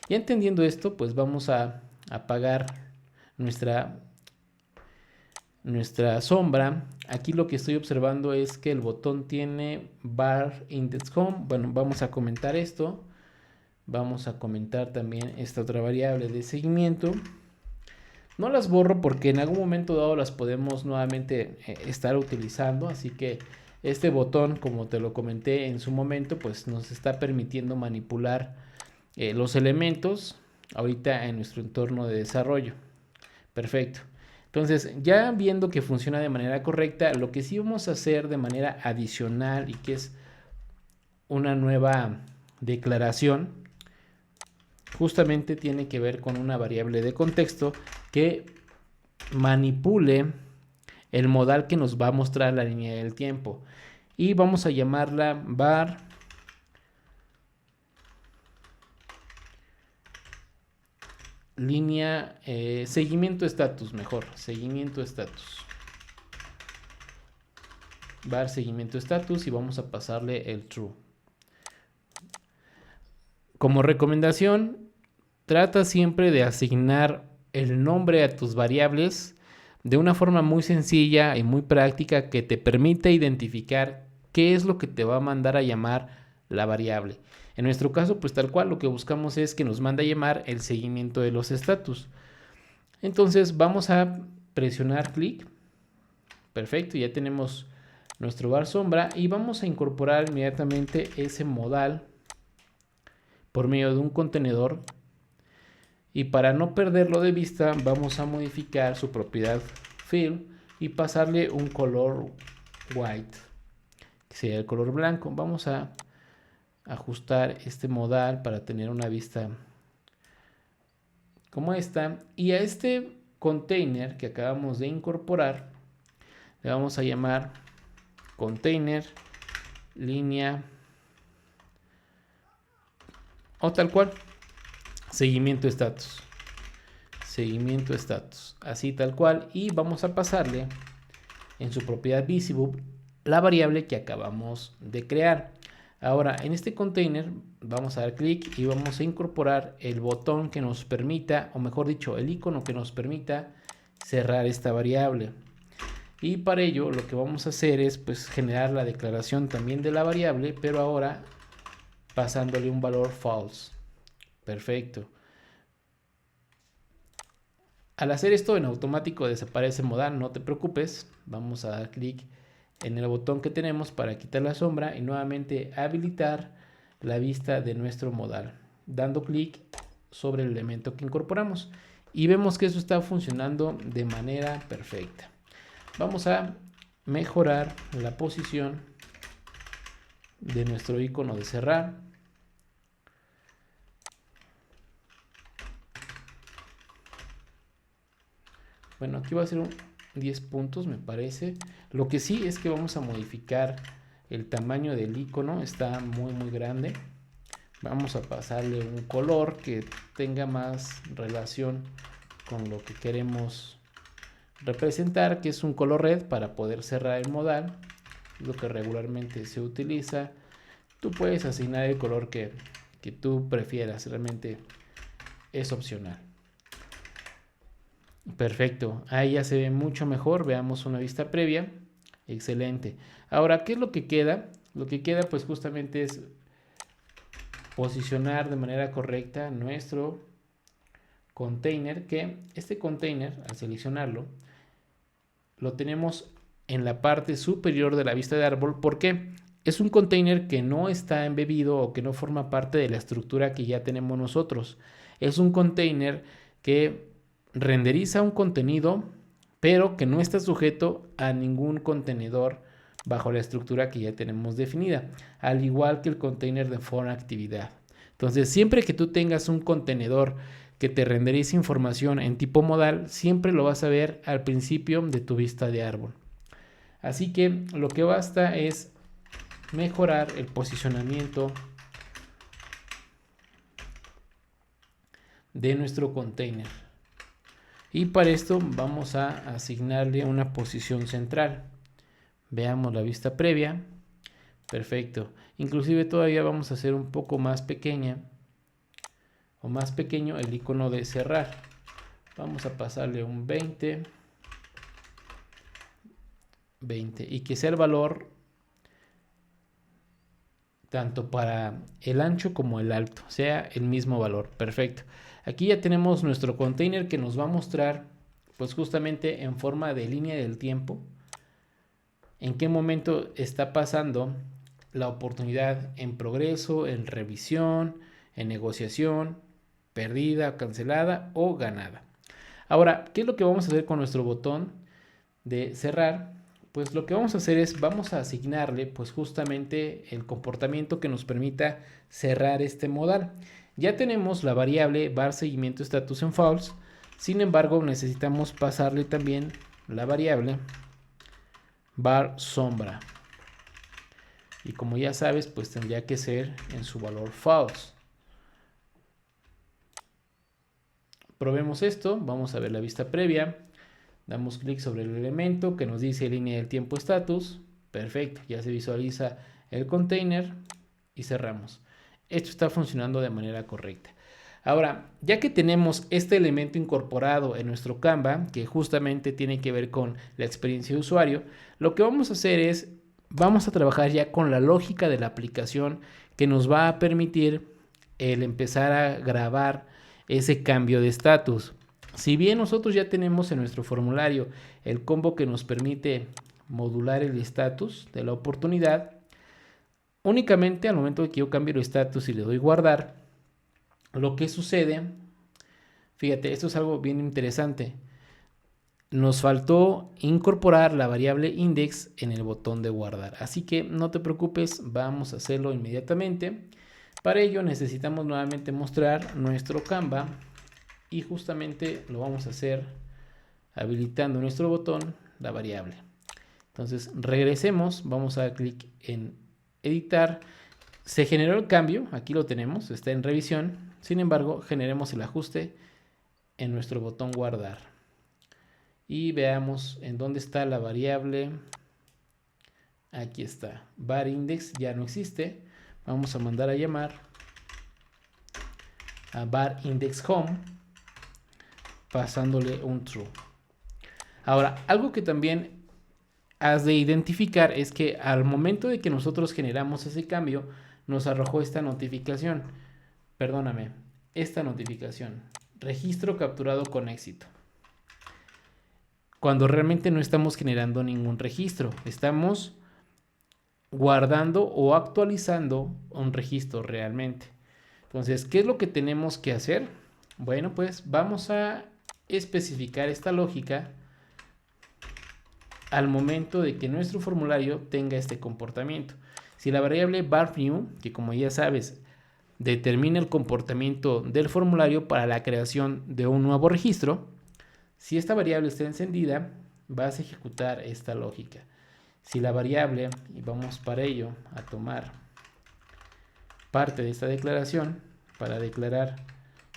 Ya entendiendo esto, pues vamos a apagar nuestra sombra. Aquí lo que estoy observando es que el botón tiene bar index home. Bueno, vamos a comentar esto. Vamos a comentar también esta otra variable de seguimiento. No las borro porque en algún momento dado las podemos nuevamente estar utilizando, así que este botón, como te lo comenté en su momento, pues nos está permitiendo manipular los elementos ahorita en nuestro entorno de desarrollo. Perfecto. Entonces, ya viendo que funciona de manera correcta, lo que sí vamos a hacer de manera adicional y que es una nueva declaración, justamente tiene que ver con una variable de contexto que manipule el modal que nos va a mostrar la línea del tiempo. Y vamos a llamarla var línea seguimiento estatus, mejor, seguimiento estatus. Var seguimiento estatus y vamos a pasarle el true. Como recomendación, trata siempre de asignar el nombre a tus variables de una forma muy sencilla y muy práctica que te permita identificar qué es lo que te va a mandar a llamar la variable. En nuestro caso, pues tal cual lo que buscamos es que nos mande a llamar el seguimiento de los estatus. Entonces vamos a presionar clic. Perfecto, ya tenemos nuestro bar sombra y vamos a incorporar inmediatamente ese modal por medio de un contenedor. Y para no perderlo de vista, vamos a modificar su propiedad fill y pasarle un color white, que sería el color blanco. Vamos a ajustar este modal para tener una vista como esta. Y a este container que acabamos de incorporar, le vamos a llamar container línea o tal cual seguimiento estatus, así tal cual, y vamos a pasarle en su propiedad visible la variable que acabamos de crear. Ahora en este container vamos a dar clic y vamos a incorporar el botón que nos permita, o mejor dicho, el icono que nos permita cerrar esta variable. Y para ello lo que vamos a hacer es pues generar la declaración también de la variable, pero ahora pasándole un valor false. Perfecto. Al hacer esto en automático desaparece el modal, no te preocupes. Vamos a dar clic en el botón que tenemos para quitar la sombra y nuevamente habilitar la vista de nuestro modal, dando clic sobre el elemento que incorporamos. Y vemos que eso está funcionando de manera perfecta. Vamos a mejorar la posición de nuestro icono de cerrar. Bueno, aquí va a ser un 10 puntos, me parece. Lo que sí es que vamos a modificar el tamaño del icono. Está muy grande. Vamos a pasarle un color que tenga más relación con lo que queremos representar, que es un color red para poder cerrar el modal. Lo que regularmente se utiliza. Tú puedes asignar el color que tú prefieras. Realmente es opcional. Perfecto, ahí ya se ve mucho mejor. Veamos una vista previa. Excelente. Ahora, ¿qué es lo que queda? Lo que queda pues justamente es posicionar de manera correcta nuestro container, que este container, al seleccionarlo, lo tenemos en la parte superior de la vista de árbol. ¿Por qué? Es un container que no está embebido o que no forma parte de la estructura que ya tenemos nosotros. Es un container que renderiza un contenido, pero que no está sujeto a ningún contenedor bajo la estructura que ya tenemos definida, al igual que el container de forma actividad. Entonces, siempre que tú tengas un contenedor que te renderice información en tipo modal, siempre lo vas a ver al principio de tu vista de árbol. Así que lo que basta es mejorar el posicionamiento de nuestro container. Y para esto vamos a asignarle una posición central. Veamos la vista previa. Perfecto. Inclusive todavía vamos a hacer un poco más pequeña o más pequeño el icono de cerrar. Vamos a pasarle un 20 y que sea el valor tanto para el ancho como el alto, sea el mismo valor. Perfecto. Aquí ya tenemos nuestro container que nos va a mostrar pues justamente en forma de línea del tiempo en qué momento está pasando la oportunidad en progreso, en revisión, en negociación, perdida, cancelada o ganada. Ahora, ¿qué es lo que vamos a hacer con nuestro botón de cerrar? Pues lo que vamos a hacer es, vamos a asignarle pues justamente el comportamiento que nos permita cerrar este modal. Ya tenemos la variable var seguimiento status en false, sin embargo necesitamos pasarle también la variable var sombra. Y como ya sabes, pues tendría que ser en su valor false. Probemos esto, vamos a ver la vista previa. Damos clic sobre el elemento que nos dice línea del tiempo status. Perfecto, ya se visualiza el container y cerramos. Esto está funcionando de manera correcta. Ahora, ya que tenemos este elemento incorporado en nuestro Canva, que justamente tiene que ver con la experiencia de usuario, lo que vamos a hacer es, vamos a trabajar ya con la lógica de la aplicación que nos va a permitir el empezar a grabar ese cambio de estatus. Si bien nosotros ya tenemos en nuestro formulario el combo que nos permite modular el estatus de la oportunidad, únicamente al momento de que yo cambie el estatus y le doy guardar, lo que sucede, fíjate, esto es algo bien interesante. Nos faltó incorporar la variable index en el botón de guardar. Así que no te preocupes, vamos a hacerlo inmediatamente. Para ello necesitamos nuevamente mostrar nuestro Canva y justamente lo vamos a hacer habilitando nuestro botón, la variable. Entonces regresemos, vamos a dar clic en editar. Se generó el cambio, aquí lo tenemos, está en revisión. Sin embargo, generemos el ajuste en nuestro botón guardar. Y veamos en dónde está la variable. Aquí está. Var index ya no existe. Vamos a mandar a llamar a var index home, pasándole un true. Ahora, algo que también has de identificar es que al momento de que nosotros generamos ese cambio, nos arrojó esta notificación. Perdóname, esta notificación. Registro capturado con éxito. Cuando realmente no estamos generando ningún registro, estamos guardando o actualizando un registro realmente. Entonces, ¿qué es lo que tenemos que hacer? Bueno, pues vamos a especificar esta lógica al momento de que nuestro formulario tenga este comportamiento. Si la variable varNew, que como ya sabes, determina el comportamiento del formulario para la creación de un nuevo registro, si esta variable está encendida, vas a ejecutar esta lógica. Si la variable, y vamos para ello a tomar parte de esta declaración para declarar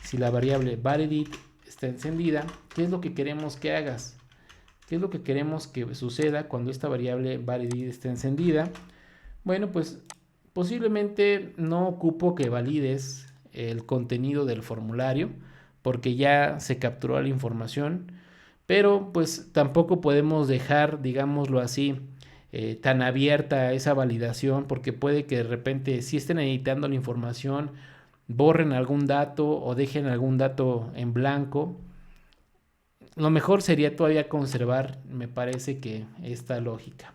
si la variable varEdit está encendida, ¿qué es lo que queremos que hagas? ¿Qué es lo que queremos que suceda cuando esta variable varEdit esté encendida? Bueno, pues posiblemente no ocupo que valides el contenido del formulario porque ya se capturó la información, pero pues tampoco podemos dejar, digámoslo así, tan abierta esa validación, porque puede que de repente si estén editando la información borren algún dato o dejen algún dato en blanco. Lo mejor sería todavía conservar, me parece que esta lógica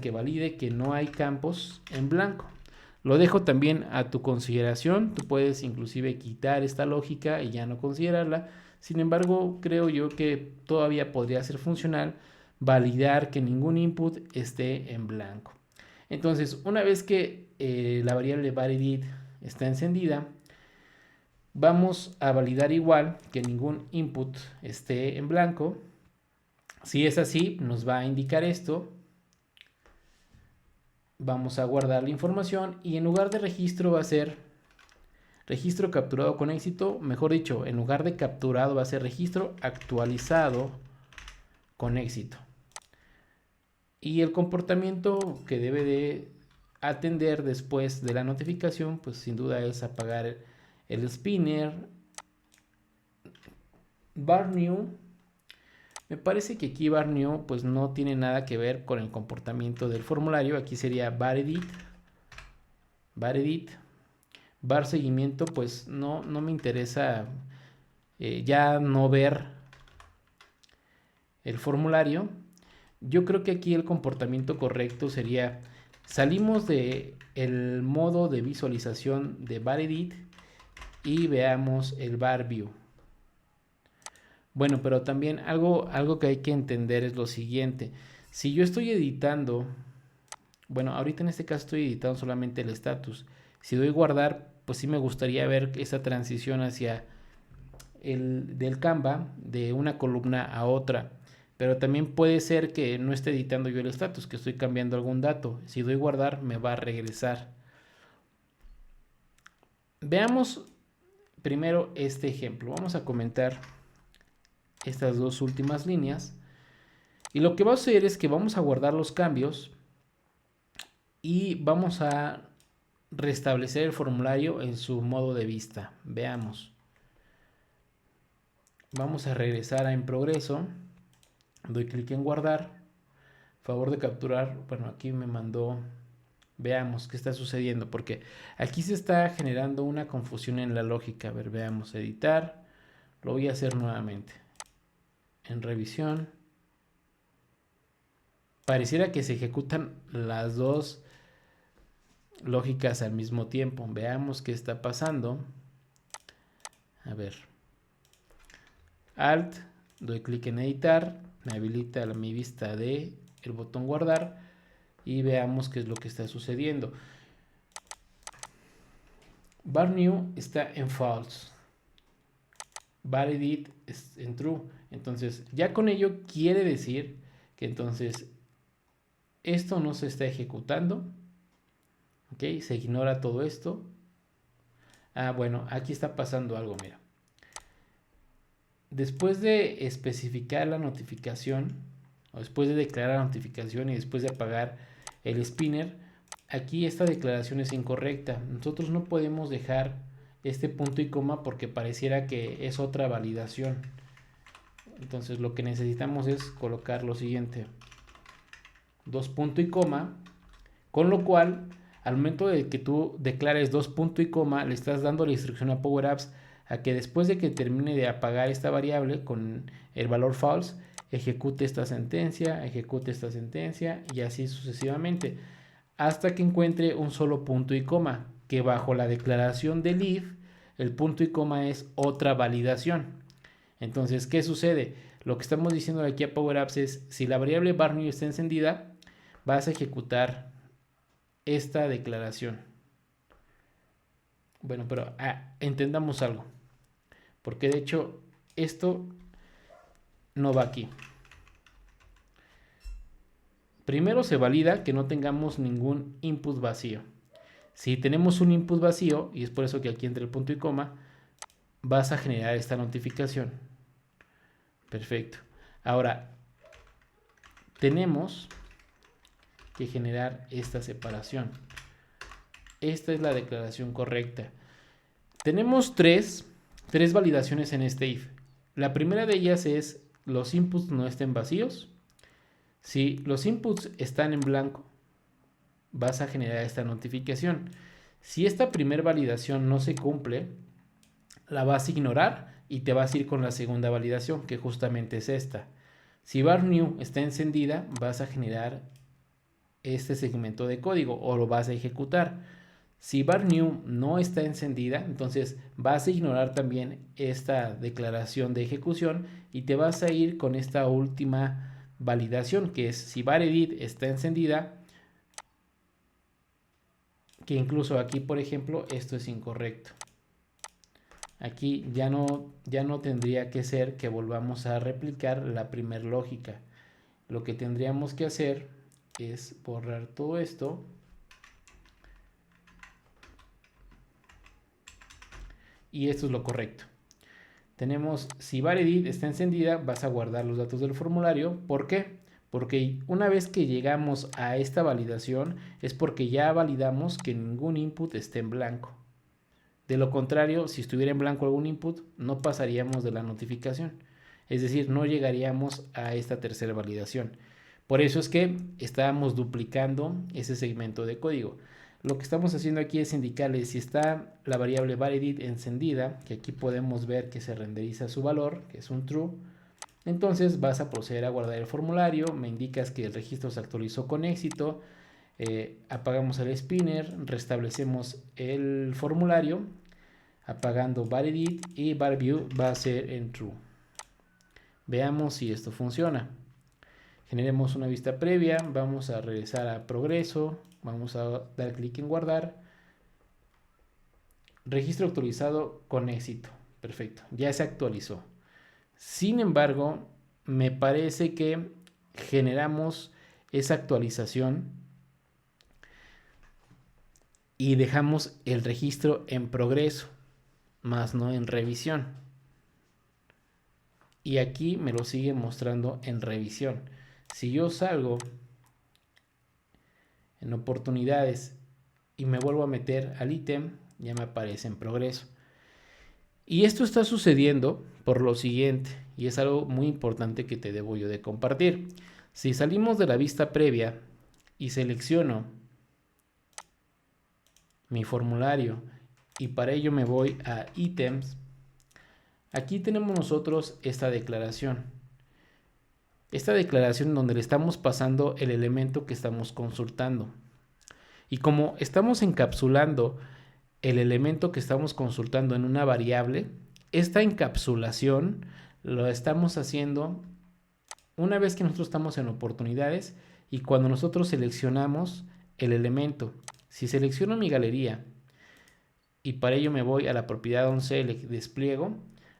que valide que no hay campos en blanco. Lo dejo también a tu consideración. Tú puedes inclusive quitar esta lógica y ya no considerarla. Sin embargo, creo yo que todavía podría ser funcional validar que ningún input esté en blanco. Entonces, una vez que la variable validate está encendida, vamos a validar igual que ningún input esté en blanco. Si es así, nos va a indicar esto. Vamos a guardar la información y en lugar de registro va a ser registro capturado con éxito. Mejor dicho, en lugar de capturado va a ser registro actualizado con éxito. Y el comportamiento que debe de atender después de la notificación, pues sin duda es apagar el spinner. Var new. Me parece que aquí var new pues no tiene nada que ver con el comportamiento del formulario. Aquí sería var edit. Var seguimiento, pues no me interesa ya no ver el formulario. Yo creo que aquí el comportamiento correcto sería: salimos de el modo de visualización de var edit y veamos el var view. Bueno, pero también algo que hay que entender es lo siguiente. Si yo estoy editando, bueno, ahorita en este caso estoy editando solamente el status. Si doy guardar, pues sí me gustaría ver esa transición hacia del Canva de una columna a otra. Pero también puede ser que no esté editando yo el status, que estoy cambiando algún dato. Si doy guardar, me va a regresar. Veamos primero este ejemplo. Vamos a comentar estas dos últimas líneas. Y lo que va a suceder es que vamos a guardar los cambios y vamos a restablecer el formulario en su modo de vista. Veamos. Vamos a regresar a en progreso. Doy clic en guardar. Favor de capturar. Bueno, aquí me mandó. Veamos qué está sucediendo, porque aquí se está generando una confusión en la lógica. A ver, veamos, editar. Lo voy a hacer nuevamente. En revisión. Pareciera que se ejecutan las dos lógicas al mismo tiempo. Veamos qué está pasando. A ver. Alt, doy clic en editar, me habilita mi vista de el botón guardar y veamos qué es lo que está sucediendo. Var new está en false. Var edit es en true. Entonces, ya con ello quiere decir que entonces esto no se está ejecutando. Ok, se ignora todo esto. Ah, bueno, aquí está pasando algo, mira. Después de especificar la notificación, o después de declarar la notificación y después de apagar el spinner, aquí esta declaración es incorrecta. Nosotros no podemos dejar este punto y coma porque pareciera que es otra validación. Entonces lo que necesitamos es colocar lo siguiente: dos punto y coma, con lo cual al momento de que tú declares dos punto y coma, le estás dando la instrucción a Power Apps a que después de que termine de apagar esta variable con el valor false, ejecute esta sentencia y así sucesivamente, hasta que encuentre un solo punto y coma, que bajo la declaración del if, el punto y coma es otra validación. Entonces, ¿qué sucede? Lo que estamos diciendo aquí a Power Apps es: si la variable var new está encendida, vas a ejecutar esta declaración. Bueno, pero entendamos algo, porque de hecho esto no va aquí. Primero se valida que no tengamos ningún input vacío. Si tenemos un input vacío, y es por eso que aquí entra el punto y coma, vas a generar esta notificación. Perfecto. Ahora, tenemos que generar esta separación. Esta es la declaración correcta. Tenemos tres validaciones en este if. La primera de ellas es: los inputs no estén vacíos. Si los inputs están en blanco, vas a generar esta notificación. Si esta primera validación no se cumple, la vas a ignorar y te vas a ir con la segunda validación, que justamente es esta. Si var new está encendida, vas a generar este segmento de código o lo vas a ejecutar. Si var new no está encendida, entonces vas a ignorar también esta declaración de ejecución y te vas a ir con esta última validación, que es si var edit está encendida, que incluso aquí, por ejemplo, esto es incorrecto. Aquí ya no tendría que ser que volvamos a replicar la primer lógica. Lo que tendríamos que hacer es borrar todo esto. Y esto es lo correcto. Tenemos, si var edit está encendida, vas a guardar los datos del formulario. ¿Por qué? Porque una vez que llegamos a esta validación es porque ya validamos que ningún input esté en blanco. De lo contrario, si estuviera en blanco algún input, no pasaríamos de la notificación. Es decir, no llegaríamos a esta tercera validación. Por eso es que estábamos duplicando ese segmento de código. Lo que estamos haciendo aquí es indicarle si está la variable varEdit encendida, que aquí podemos ver que se renderiza su valor, que es un true. Entonces vas a proceder a guardar el formulario, me indicas que el registro se actualizó con éxito, apagamos el spinner, restablecemos el formulario, apagando varEdit y varView va a ser en true. Veamos si esto funciona. Generemos una vista previa, vamos a regresar a progreso, vamos a dar clic en guardar. Registro actualizado con éxito. Perfecto, ya se actualizó. Sin embargo, me parece que generamos esa actualización y dejamos el registro en progreso, más no en revisión. Y aquí me lo sigue mostrando en revisión. Si yo salgo en oportunidades y me vuelvo a meter al ítem, ya me aparece en progreso. Y esto está sucediendo por lo siguiente, y es algo muy importante que te debo yo de compartir. Si salimos de la vista previa y selecciono mi formulario y para ello me voy a ítems, aquí tenemos nosotros esta declaración. Esta declaración donde le estamos pasando el elemento que estamos consultando. Y como estamos encapsulando el elemento que estamos consultando en una variable, esta encapsulación lo estamos haciendo una vez que nosotros estamos en oportunidades y cuando nosotros seleccionamos el elemento. Si selecciono mi galería y para ello me voy a la propiedad onSelect despliego,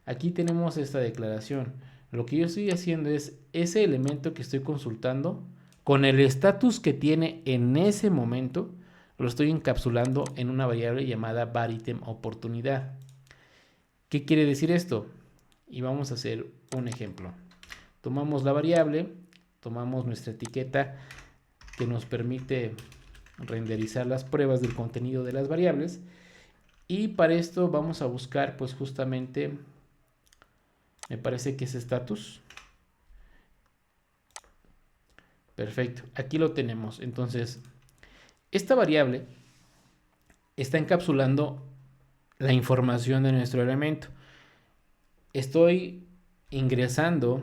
aquí tenemos esta declaración. Lo que yo estoy haciendo es ese elemento que estoy consultando con el estatus que tiene en ese momento, lo estoy encapsulando en una variable llamada varItem oportunidad. ¿Qué quiere decir esto? Y vamos a hacer un ejemplo. Tomamos la variable, tomamos nuestra etiqueta que nos permite renderizar las pruebas del contenido de las variables y para esto vamos a buscar pues justamente, me parece que es status. Perfecto, aquí lo tenemos. Entonces, esta variable está encapsulando la información de nuestro elemento. Estoy ingresando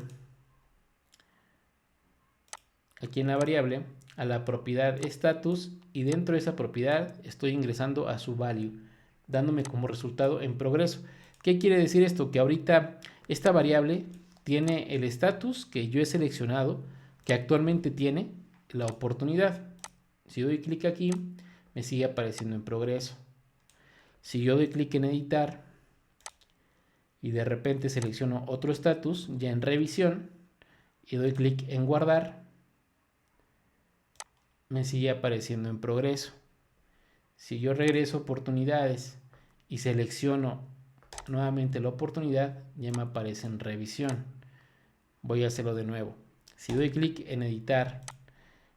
aquí en la variable a la propiedad status y dentro de esa propiedad estoy ingresando a su value, dándome como resultado en progreso. ¿Qué quiere decir esto? Que ahorita esta variable tiene el status que yo he seleccionado, que actualmente tiene la oportunidad. Si doy clic aquí, me sigue apareciendo en progreso. Si yo doy clic en editar y de repente selecciono otro status ya en revisión y doy clic en guardar, me sigue apareciendo en progreso. Si yo regreso a oportunidades y selecciono nuevamente la oportunidad, ya me aparece en revisión. Voy a hacerlo de nuevo. Si doy clic en editar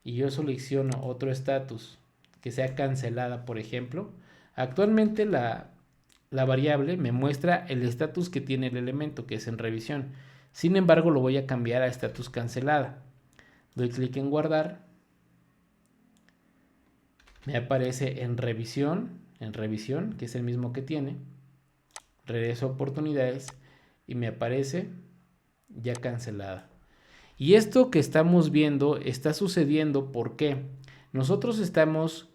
y yo selecciono otro estatus que sea cancelada, por ejemplo, actualmente la variable me muestra el estatus que tiene el elemento, que es en revisión. Sin embargo, lo voy a cambiar a estatus cancelada. Doy clic en guardar. Me aparece en revisión, que es el mismo que tiene. Regreso a oportunidades y me aparece ya cancelada. Y esto que estamos viendo está sucediendo porque nosotros estamos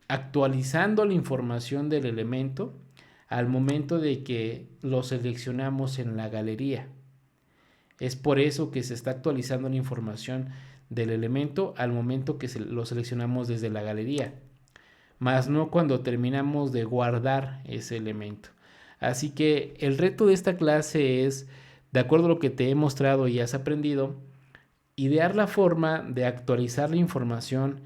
actualizando la información del elemento al momento de que lo seleccionamos en la galería. Es por eso que se está actualizando la información del elemento al momento que lo seleccionamos desde la galería, más no cuando terminamos de guardar ese elemento. Así que el reto de esta clase es, de acuerdo a lo que te he mostrado y has aprendido, idear la forma de actualizar la información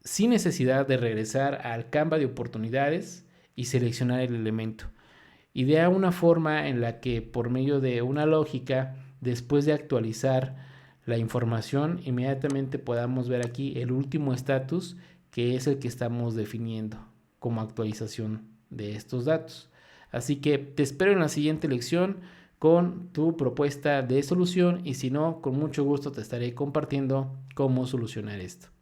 sin necesidad de regresar al Canva de oportunidades y seleccionar el elemento. Idea una forma en la que, por medio de una lógica, después de actualizar la información, inmediatamente podamos ver aquí el último estatus, que es el que estamos definiendo como actualización de estos datos. Así que te espero en la siguiente lección con tu propuesta de solución, y si no, con mucho gusto te estaré compartiendo cómo solucionar esto.